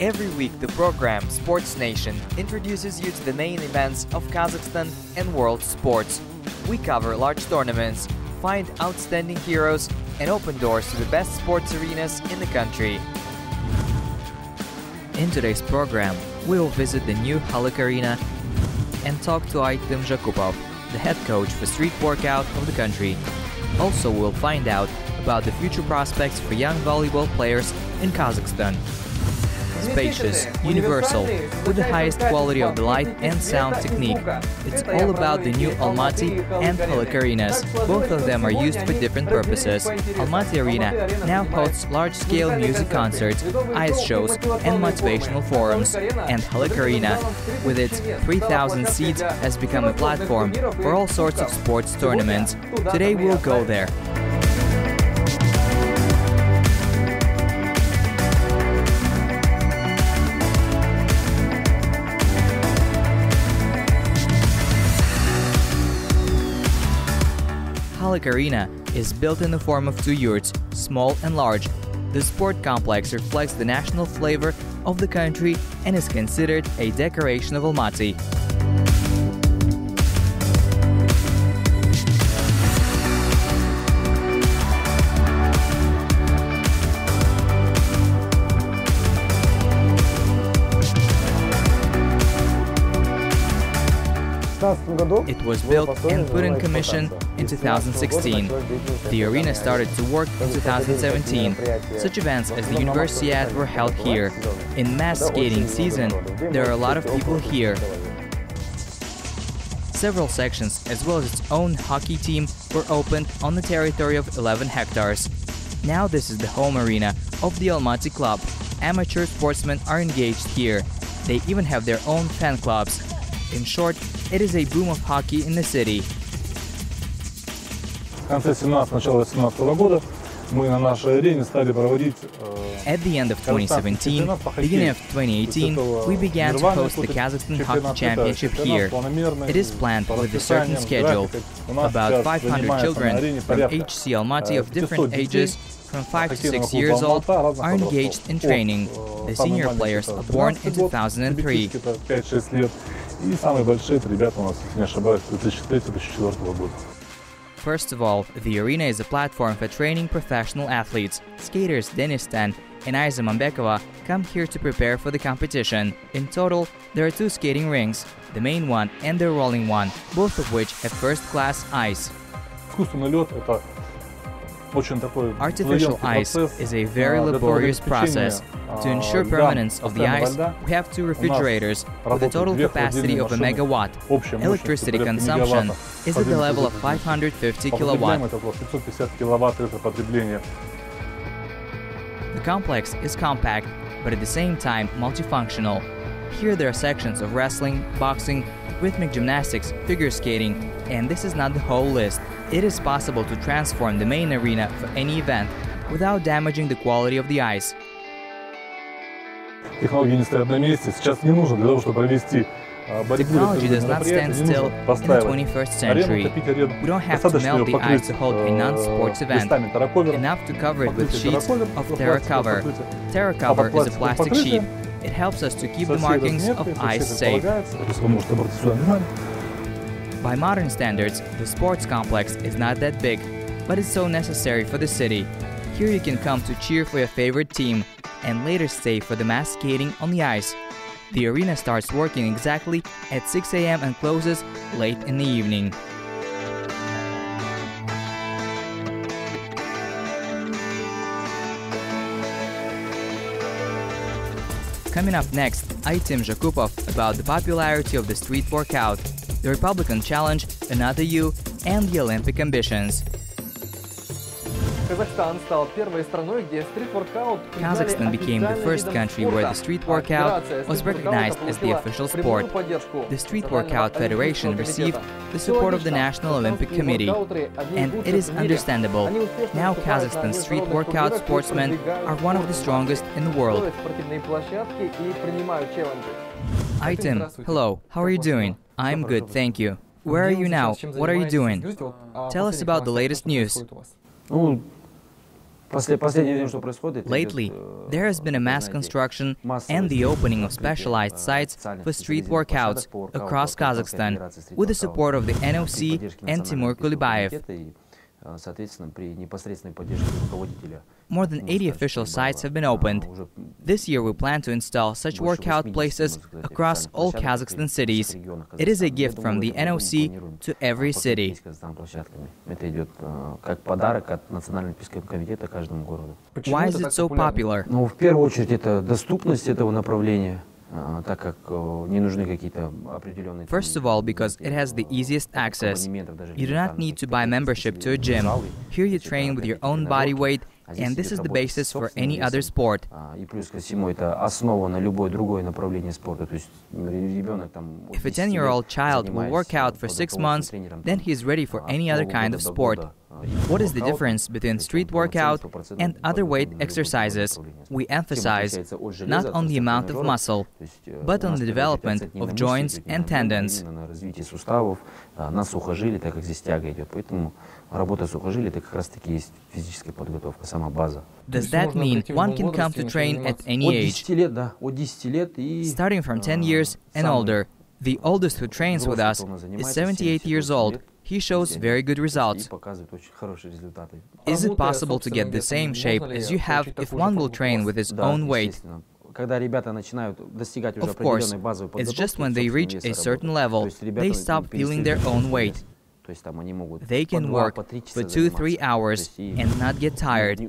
Every week, the program Sports Nation introduces you to the main events of Kazakhstan and world sports. We cover large tournaments, find outstanding heroes, and open doors to the best sports arenas in the country. In today's program, we will visit the new Halyk arena and talk to Aitym Zhakupov, the head coach for street workout of the country. Also, we'll find out about the future prospects for young volleyball players in Kazakhstan. Spacious, universal, with the highest quality of the light and sound technique. It's all about the new Almaty and Halyk arenas. Both of them are used for different purposes. Almaty Arena now hosts large-scale music concerts, ice shows and motivational forums. And Halyk Arena, with its 3,000 seats, has become a platform for all sorts of sports tournaments. Today we'll go there. Halyk Arena is built in the form of two yurts, small and large. The sport complex reflects the national flavor of the country and is considered a decoration of Almaty. It was built and put in commission in 2016. The arena started to work in 2017. Such events as the Universiad were held here. In mass skating season, there are a lot of people here. Several sections, as well as its own hockey team, were opened on the territory of 11 hectares. Now this is the home arena of the Almaty club. Amateur sportsmen are engaged here. They even have their own fan clubs. In short, it is a boom of hockey in the city. At the end of 2017, beginning of 2018, we began to host the Kazakhstan Hockey Championship here. It is planned with a certain schedule. About 500 children from HC Almaty of different ages, from 5 to 6 years old, are engaged in training. The senior players are born in 2003. First of all, the arena is a platform for training professional athletes. Skaters Denistan and Aitym Zhakupov come here to prepare for the competition. In total, there are 2 skating rinks, the main one and the rolling one, both of which have first-class ice. Artificial ice is a very laborious process. To ensure permanence of the ice, we have 2 refrigerators with a total capacity of a megawatt. Electricity consumption is at the level of 550 kilowatt. The complex is compact, but at the same time multifunctional. Here there are sections of wrestling, boxing, rhythmic gymnastics, figure skating, and this is not the whole list. It is possible to transform the main arena for any event without damaging the quality of the ice. Technology does not stand still in the 21st century. We don't have to melt the ice to hold a non-sports event. Enough to cover it with sheets of Terra Cover. Terra Cover is a plastic sheet. It helps us to keep the markings of ice safe. By modern standards, the sports complex is not that big, but it's so necessary for the city. Here you can come to cheer for your favorite team and later stay for the mass skating on the ice. The arena starts working exactly at 6 a.m. and closes late in the evening. Coming up next, Aitym Zhakupov about the popularity of the street workout, the Republican Challenge, Another You, and the Olympic ambitions. Kazakhstan became the first country where the street workout was recognized as the official sport. The Street Workout Federation received the support of the National Olympic Committee, and it is understandable. Now Kazakhstan's street workout sportsmen are one of the strongest in the world. Aitym, hello, how are you doing? I'm good, thank you. Where are you now? What are you doing? Tell us about the latest news. Lately, there has been a mass construction and the opening of specialized sites for street workouts across Kazakhstan with the support of the NOC and Timur Kulibayev. More than 80 official sites have been opened. This year we plan to install such workout places across all Kazakhstan cities. It is a gift from the NOC to every city. Why is it so popular? First of all, because it has the easiest access. You do not need to buy membership to a gym. Here you train with your own body weight, and this is the basis for any other sport. If a 10-year-old child will work out for 6 months, then he is ready for any other kind of sport. What is the difference between street workout and other weight exercises? We emphasize not on the amount of muscle, but on the development of joints and tendons. Does that mean one can come to train at any age? Starting from 10 years and older. The oldest who trains with us is 78 years old. He shows very good results. Is it possible to get the same shape as you have if one will train with his own weight? Of course, it's just when they reach a certain level, they stop feeling their own weight. They can work for 2-3 hours and not get tired.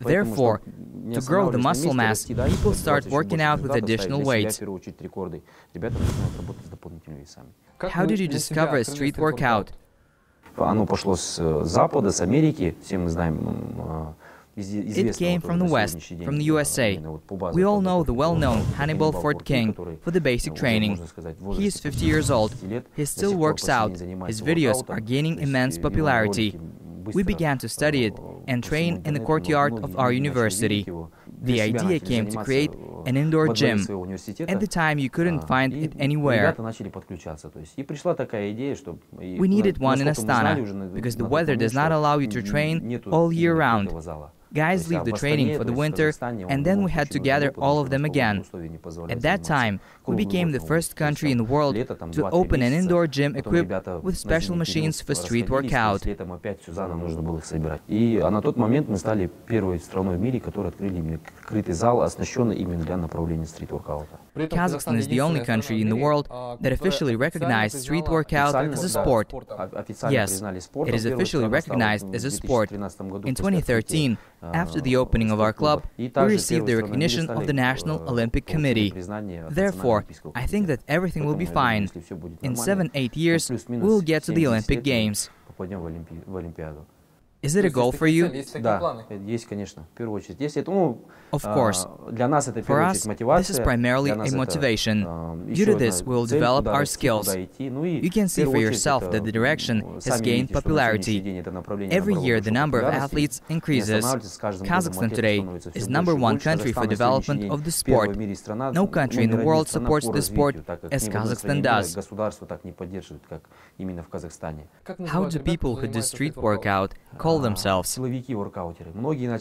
Therefore, to grow the muscle mass, people start working out with additional weights. How did you discover a street workout? It came from the West, from the USA. We all know the well-known Hannibal Fort King for the basic training. He is 50 years old. He still works out. His videos are gaining immense popularity. We began to study it and train in the courtyard of our university. The idea came to create an indoor gym. At the time, you couldn't find it anywhere. We needed one in Astana, because the weather does not allow you to train all year round. Guys leave the training for the winter, and then we had to gather all of them again. At that time, we became the first country in the world to open an indoor gym equipped with special machines for street workout. Kazakhstan is the only country in the world that officially recognized street workout as a sport. Yes, it is officially recognized as a sport. In 2013, after the opening of our club, we received the recognition of the National Olympic Committee. Therefore, I think that everything will be fine. In 7-8 years, we will get to the Olympic Games. Is it a goal for you? Of course. For us, this is primarily a motivation. Due to this, we will develop our skills. You can see for yourself that the direction has gained popularity. Every year, the number of athletes increases. Kazakhstan today is #1 country for development of the sport. No country in the world supports the sport as Kazakhstan does. How do people who do street workout call themselves?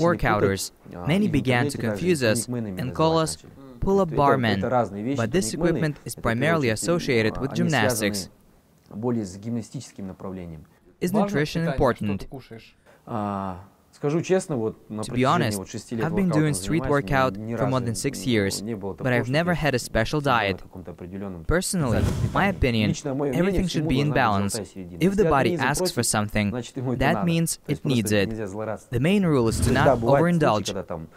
Workouters. Many began to confuse us and call us pull-up barmen, but this equipment is primarily associated with gymnastics. Is nutrition important? To be honest, I've been doing street workout for more than 6 years, but I've never had a special diet. Personally, my opinion, everything should be in balance. If the body asks for something, that means it needs it. The main rule is to not overindulge.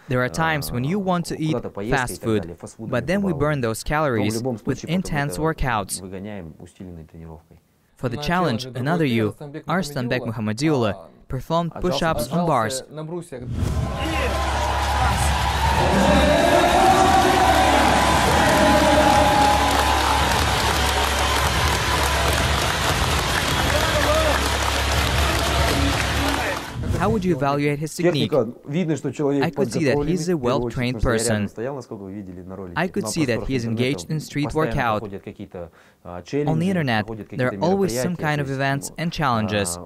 There are times when you want to eat fast food, but then we burn those calories with intense workouts. For the challenge, another you, Arslanbek Muhammadiullah, performed push-ups on bars. How would you evaluate his technique? I could see that he's a well-trained person. I could see that he is engaged in street workout. On the internet, there are always some kind of events and challenges.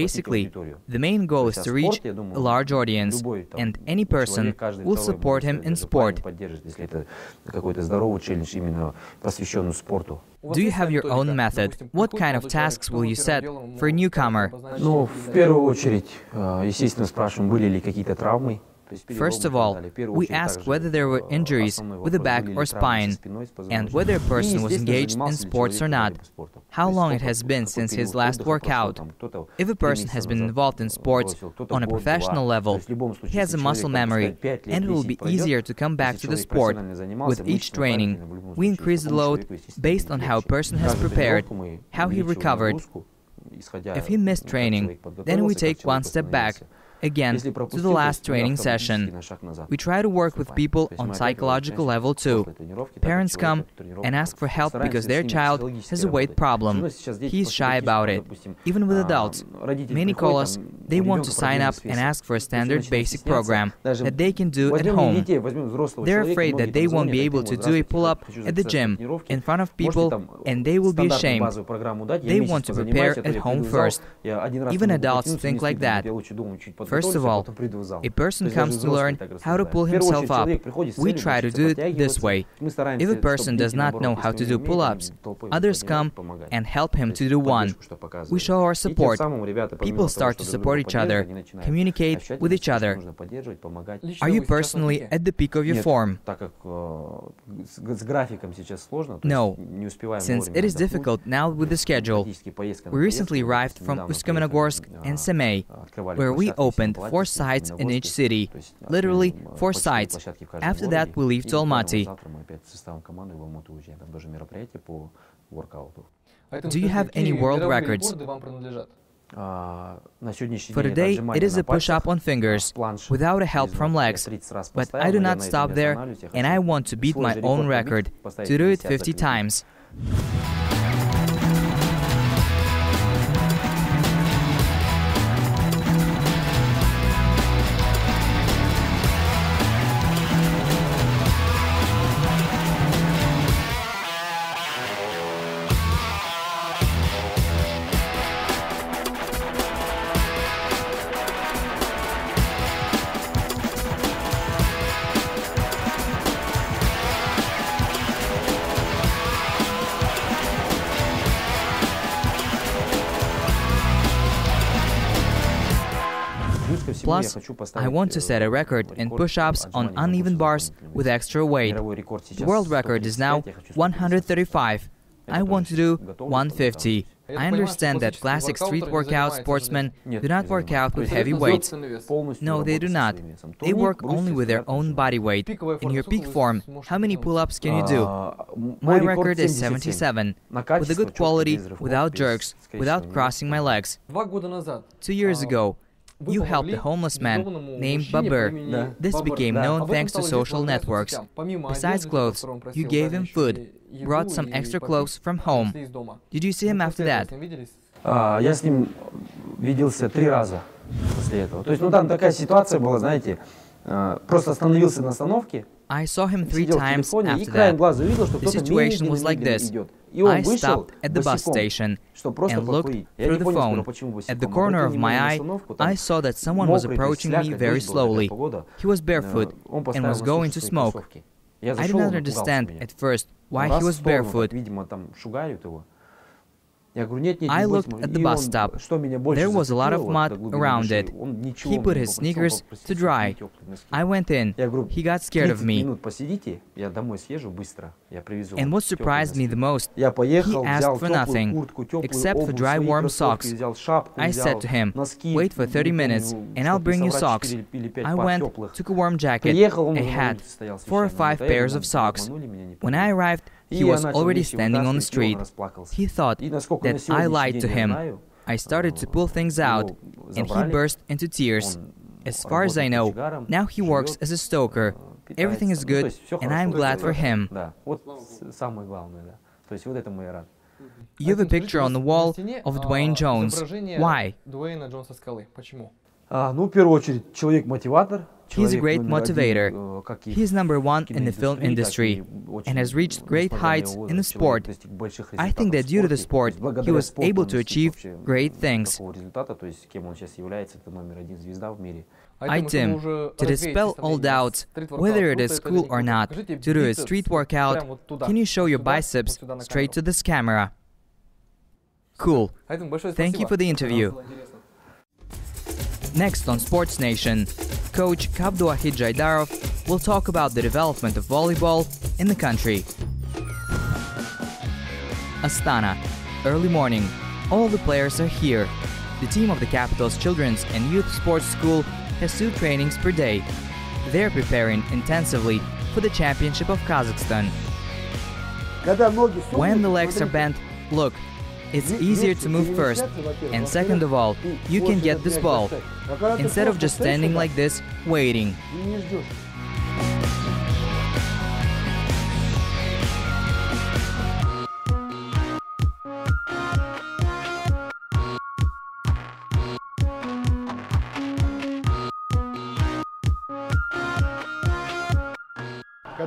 Basically, the main goal is to reach a large audience, and any person will support him in sport. Do you have your own method? What kind of tasks will you set for a newcomer? First of all, we asked whether there were injuries with the back or spine, and whether a person was engaged in sports or not, how long it has been since his last workout. If a person has been involved in sports on a professional level, he has a muscle memory, and it will be easier to come back to the sport. With each training, we increase the load based on how a person has prepared, how he recovered. If he missed training, then we take one step back, again, to the last training session. We try to work with people on psychological level too. Parents come and ask for help because their child has a weight problem. He is shy about it. Even with adults, many call us, they want to sign up and ask for a standard basic program that they can do at home. They're afraid that they won't be able to do a pull-up at the gym in front of people and they will be ashamed. They want to prepare at home first. Even adults think like that. First of all, a person comes to learn how to pull himself up. We try to do it this way. If a person does not know how to do pull-ups, others come and help him to do one. We show our support. People start to support each other, communicate with each other. Are you personally at the peak of your form? No, since it is difficult now with the schedule. We recently arrived from Uсть-Kamenogorsk and Semey, where we opened 4 sites in each city, literally 4 sites. After that we leave to Almaty. Do you have any world records? For today, it is a push-up on fingers, without a help from legs. But I do not stop there, and I want to beat my own record, to do it 50 times. Plus, I want to set a record in push-ups on uneven bars with extra weight. The world record is now 135. I want to do 150. I understand that classic street workout sportsmen do not work out with heavy weights. No, they do not. They work only with their own body weight. In your peak form, how many pull-ups can you do? My record is 77, with a good quality, without jerks, without crossing my legs. 2 years ago, you helped a homeless man named Babur. This became known thanks to social networks. Besides clothes, you gave him food, brought some extra clothes from home. Did you see him after that? Я с ним виделся 3 раза после этого. То есть, ну там такая ситуация была, знаете, просто остановился на остановке. I saw him 3 times after that. The situation was like this. I stopped at the bus station and looked through the phone. At the corner of my eye, I saw that someone was approaching me very slowly. He was barefoot and was going to smoke. I did not understand at first why he was barefoot. I looked at the bus stop. There was a lot of mud around it. He put his sneakers to dry. I went in. He got scared of me. And what surprised me the most, he asked for nothing, except for dry warm socks. I said to him, wait for 30 minutes and I'll bring you socks. I went, took a warm jacket, a hat, 4 or 5 pairs of socks. When I arrived, he was already standing on the street. He thought that I lied to him. I started to pull things out, and he burst into tears. As far as I know, now he works as a stoker. Everything is good, and I'm glad for him. You have a picture on the wall of Dwayne Jones. Why? Ну, в первую очередь, человек-мотиватор. He's a great motivator. He is #1 in the film industry and has reached great heights in the sport. I think that due to the sport, he was able to achieve great things. Aitym, to dispel all doubts, whether it is school or not, to do a street workout, can you show your biceps straight to this camera? Cool. Thank you for the interview. Next on Sports Nation, coach Kabduahid Jaidarov will talk about the development of volleyball in the country. Astana, early morning. All the players are here. The team of the capital's children's and youth sports school has 2 trainings per day. They're preparing intensively for the championship of Kazakhstan. When the legs are bent, look, it's easier to move first, and second of all, you can get this ball, instead of just standing like this, waiting.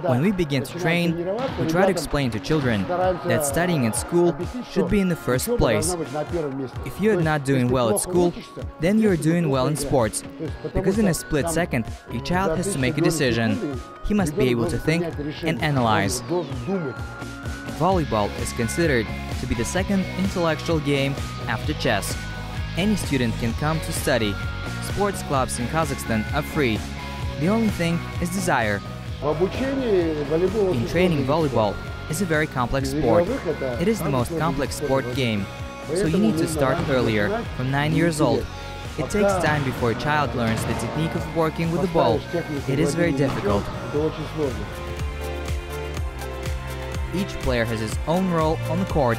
When we begin to train, we try to explain to children that studying at school should be in the first place. If you're not doing well at school, then you're doing well in sports, because in a split second, a child has to make a decision. He must be able to think and analyze. Volleyball is considered to be the second intellectual game after chess. Any student can come to study. Sports clubs in Kazakhstan are free. The only thing is desire. In training, volleyball is a very complex sport. It is the most complex sport game, so you need to start earlier, from 9 years old. It takes time before a child learns the technique of working with the ball. It is very difficult. Each player has his own role on the court.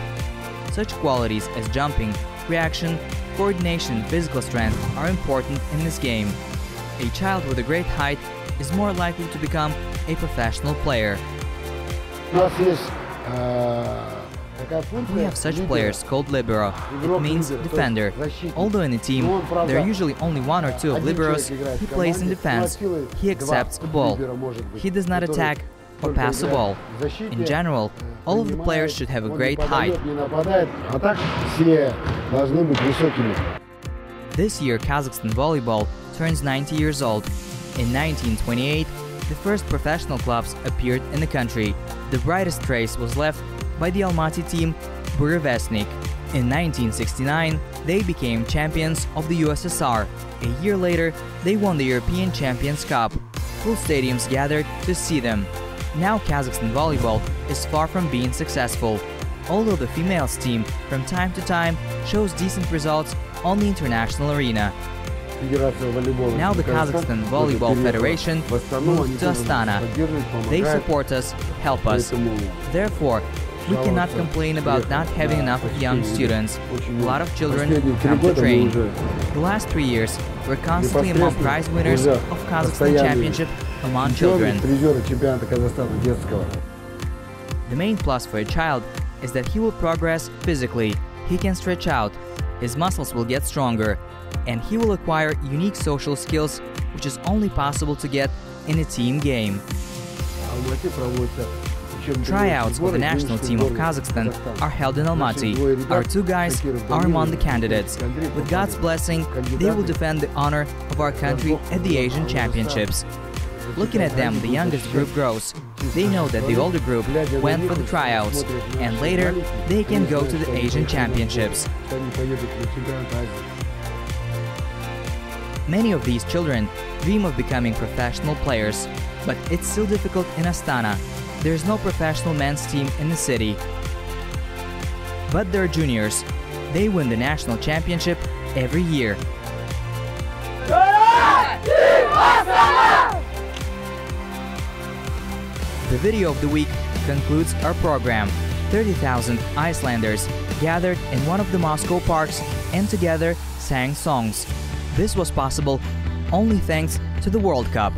Such qualities as jumping, reaction, coordination and physical strength are important in this game. A child with a great height is more likely to become a professional player. We have such players called libero. It means defender. Although in a team there are usually only 1 or 2 of liberos, he plays in defense. He accepts the ball. He does not attack or pass the ball. In general, all of the players should have a great height. This year Kazakhstan volleyball turns 90 years old. In 1928, the first professional clubs appeared in the country. The brightest trace was left by the Almaty team Burevestnik. In 1969, they became champions of the USSR. A year later, they won the European Champions Cup. Full stadiums gathered to see them. Now Kazakhstan volleyball is far from being successful. Although the females team from time to time shows decent results on the international arena. Now the Kazakhstan Volleyball Federation moved to Astana. They support us, help us. Therefore, we cannot complain about not having enough young students. A lot of children come to train. The last 3 years, we're constantly among prize winners of Kazakhstan Championship among children. The main plus for a child is that he will progress physically. He can stretch out, his muscles will get stronger, and he will acquire unique social skills, which is only possible to get in a team game. Tryouts for the national team of Kazakhstan are held in Almaty. Our 2 guys are among the candidates. With God's blessing, they will defend the honor of our country at the Asian Championships. Looking at them, the youngest group grows. They know that the older group went for the tryouts, and later they can go to the Asian Championships. Many of these children dream of becoming professional players, but it's still difficult in Astana. There's no professional men's team in the city. But they're juniors. They win the national championship every year. The video of the week concludes our program. 30,000 Icelanders gathered in one of the Moscow parks and together sang songs. This was possible only thanks to the World Cup.